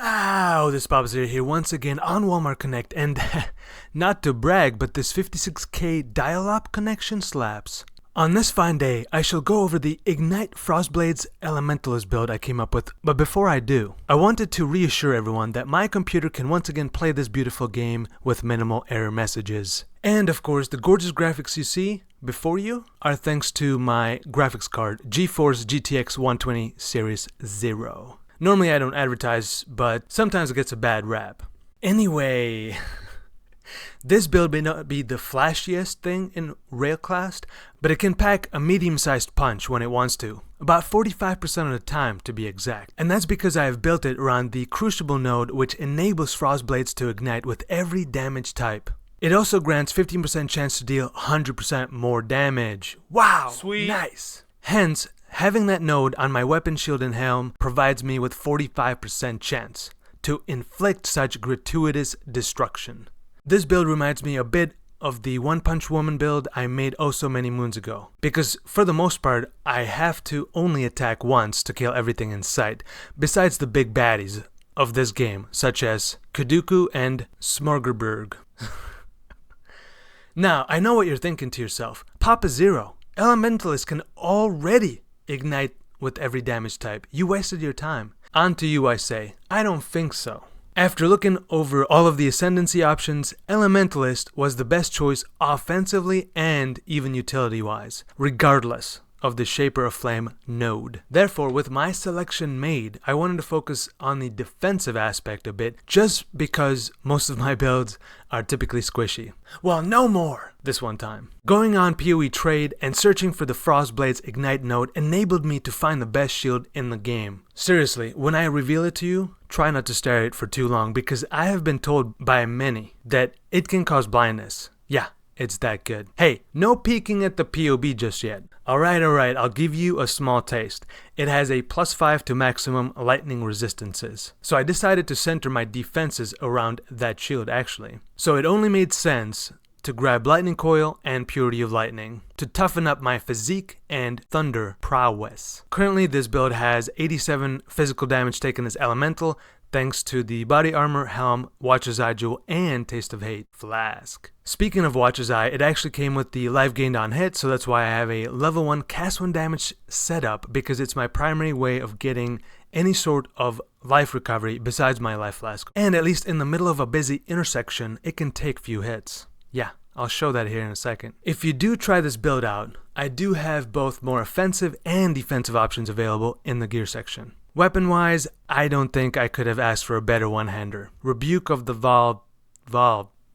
Wow, this Bob's here once again on Walmart Connect, and not to brag, but this 56K dial-up connection slaps. On this fine day, I shall go over the Ignite Frostblades Elementalist build I came up with, but before I do, I wanted to reassure everyone that my computer can once again play this beautiful game with minimal error messages. And of course, the gorgeous graphics you see before you are thanks to my graphics card, GeForce GTX 120 Series 0. Normally I don't advertise, but sometimes it gets a bad rap. Anyway, this build may not be the flashiest thing in Railclass, but it can pack a medium-sized punch when it wants to. About 45% of the time, to be exact. And that's because I have built it around the Crucible node, which enables Frostblades to ignite with every damage type. It also grants 15% chance to deal 100% more damage. Wow! Sweet! Nice! Hence, having that node on my weapon shield and helm provides me with 45% chance to inflict such gratuitous destruction. This build reminds me a bit of the One Punch Woman build I made oh so many moons ago, because for the most part I have to only attack once to kill everything in sight, besides the big baddies of this game, such as Kuduku and Smorgerberg. Now, I know what you're thinking to yourself. Papa Zero, Elementalists can already ignite with every damage type. You wasted your time. On to you, I say. I don't think so. After looking over all of the Ascendancy options, Elementalist was the best choice offensively and even utility-wise, regardless of the Shaper of Flame node. Therefore, with my selection made, I wanted to focus on the defensive aspect a bit, just because most of my builds are typically squishy. Well, no more this one time. Going on PoE trade and searching for the Frostblades Ignite node enabled me to find the best shield in the game. Seriously, when I reveal it to you, try not to stare at it for too long, because I have been told by many that it can cause blindness. Yeah, it's that good. Hey, no peeking at the POB just yet. Alright, I'll give you a small taste. It has a +5 to maximum lightning resistances. So I decided to center my defenses around that shield actually. So it only made sense to grab Lightning Coil and Purity of Lightning to toughen up my physique and thunder prowess. Currently this build has 87 physical damage taken as elemental, thanks to the body armor, helm, Watcher's Eye jewel, and Taste of Hate flask. Speaking of Watcher's Eye, it actually came with the life gained on hit, so that's why I have a level 1 cast 1 damage setup, because it's my primary way of getting any sort of life recovery besides my life flask. And at least in the middle of a busy intersection, it can take few hits. Yeah, I'll show that here in a second. If you do try this build out, I do have both more offensive and defensive options available in the gear section. Weapon-wise, I don't think I could have asked for a better one-hander. Rebuke of the Vol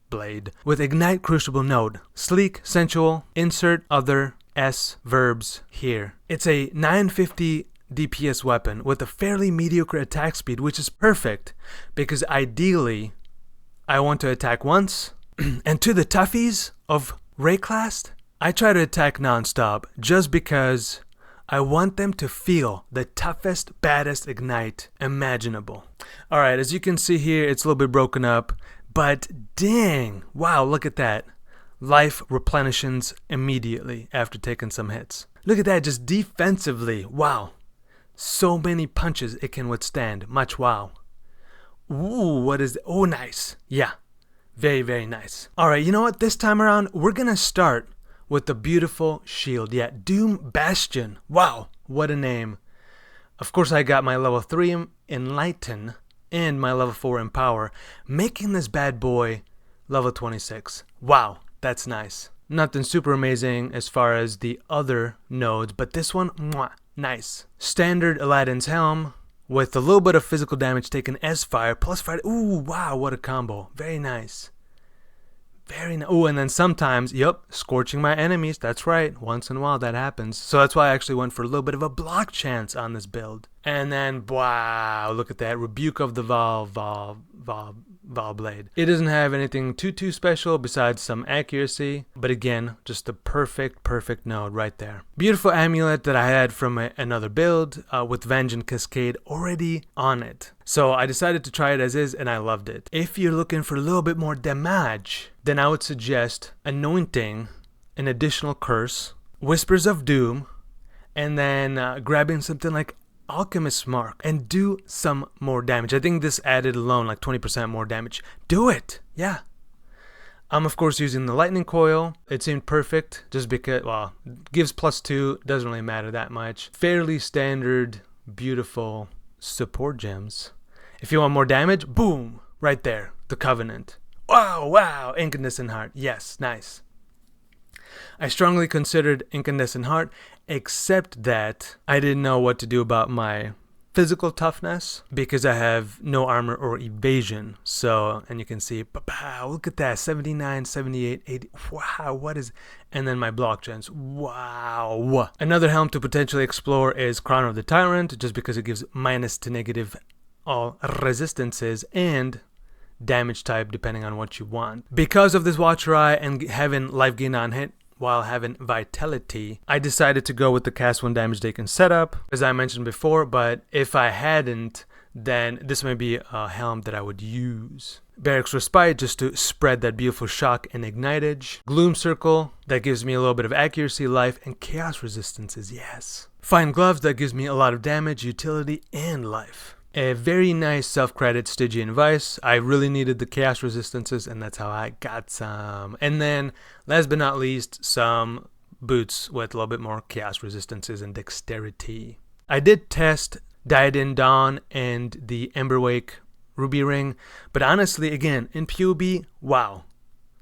Blade with Ignite Crucible node. Sleek, sensual, insert other S verbs here. It's a 950 DPS weapon with a fairly mediocre attack speed, which is perfect because ideally I want to attack once. And to the toughies of Railclass, I try to attack non-stop just because I want them to feel the toughest, baddest ignite imaginable. Alright, as you can see here, it's a little bit broken up, but dang, wow, look at that. Life replenishes immediately after taking some hits. Look at that, just defensively, wow. So many punches it can withstand, much wow. Ooh, what is that? Oh, nice. Yeah, very, very nice. Alright, you know what, this time around, we're gonna start with the beautiful shield. Yeah, Doom Bastion. Wow, what a name. Of course, I got my level 3 Enlighten and my level 4 Empower, making this bad boy level 26. Wow, that's nice. Nothing super amazing as far as the other nodes, but this one, mwah, nice. Standard Aladdin's Helm with a little bit of physical damage taken as fire, plus fire. Ooh, wow, what a combo. Very nice. Very nice. Oh, and then sometimes, yep, scorching my enemies. That's right. Once in a while that happens. So that's why I actually went for a little bit of a block chance on this build. And then, wow, look at that. Rebuke of the Vol Blade. It doesn't have anything too special besides some accuracy. But again, just the perfect node right there. Beautiful amulet that I had from another build with Vengeance Cascade already on it. So I decided to try it as is, and I loved it. If you're looking for a little bit more damage, then I would suggest anointing an additional curse, Whispers of Doom, and then grabbing something like Alchemist Mark and do some more damage. I think this added alone like 20% more damage. Do it! Yeah. I'm of course using the lightning coil. It seemed perfect just because, well, gives +2, doesn't really matter that much. Fairly standard, beautiful support gems. If you want more damage, boom, right there, the Covenant. Wow, Incandescent Heart, yes, nice. I strongly considered Incandescent Heart, except that I didn't know what to do about my physical toughness because I have no armor or evasion. So, and you can see, look at that, 79, 78, 80, wow, what is, and then my block gens, wow. Another helm to potentially explore is Crown of the Tyrant, just because it gives minus to negative all resistances and damage type depending on what you want. Because of this Watcher Eye and having life gain on hit while having vitality, I decided to go with the cast 1 damage taken setup, as I mentioned before, but if I hadn't, then this may be a helm that I would use. Barracks Respite, just to spread that beautiful shock and ignitage. Gloom Circle, that gives me a little bit of accuracy, life, and chaos resistances, yes. Fine Gloves, that gives me a lot of damage, utility, and life. A very nice self-credit Stygian Vice. I really needed the chaos resistances, and that's how I got some. And then, last but not least, some boots with a little bit more chaos resistances and dexterity. I did test Diadem Dawn and the Emberwake Ruby Ring, but honestly, again, in PUB, wow.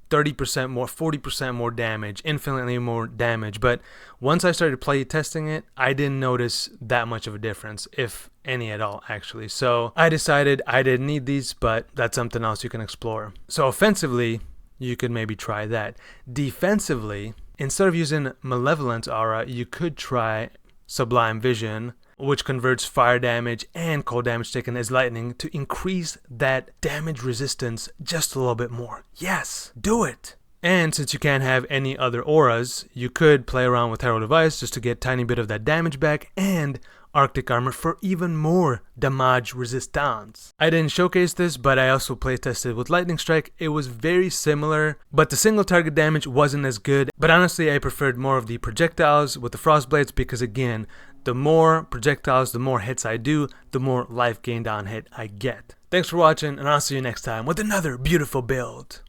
30% more, 40% more damage, infinitely more damage. But once I started play testing it, I didn't notice that much of a difference, if any at all, actually. So I decided I didn't need these, but that's something else you can explore. So offensively, you could maybe try that. Defensively, instead of using Malevolent Aura, you could try Sublime Vision, which converts fire damage and cold damage taken as lightning to increase that damage resistance just a little bit more. Yes, do it! And since you can't have any other auras, you could play around with Herald of Ice just to get a tiny bit of that damage back, and Arctic Armor for even more damage resistance. I didn't showcase this, but I also playtested with Lightning Strike. It was very similar, but the single target damage wasn't as good. But honestly, I preferred more of the projectiles with the Frost Blades because, again, the more projectiles, the more hits I do, the more life gained on hit I get. Thanks for watching, and I'll see you next time with another beautiful build.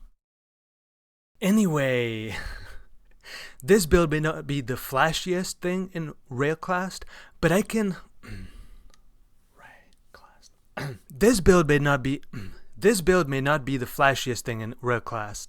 Anyway, this build may not be the flashiest thing in Railclass, but I can... This build may not be the flashiest thing in Railclass,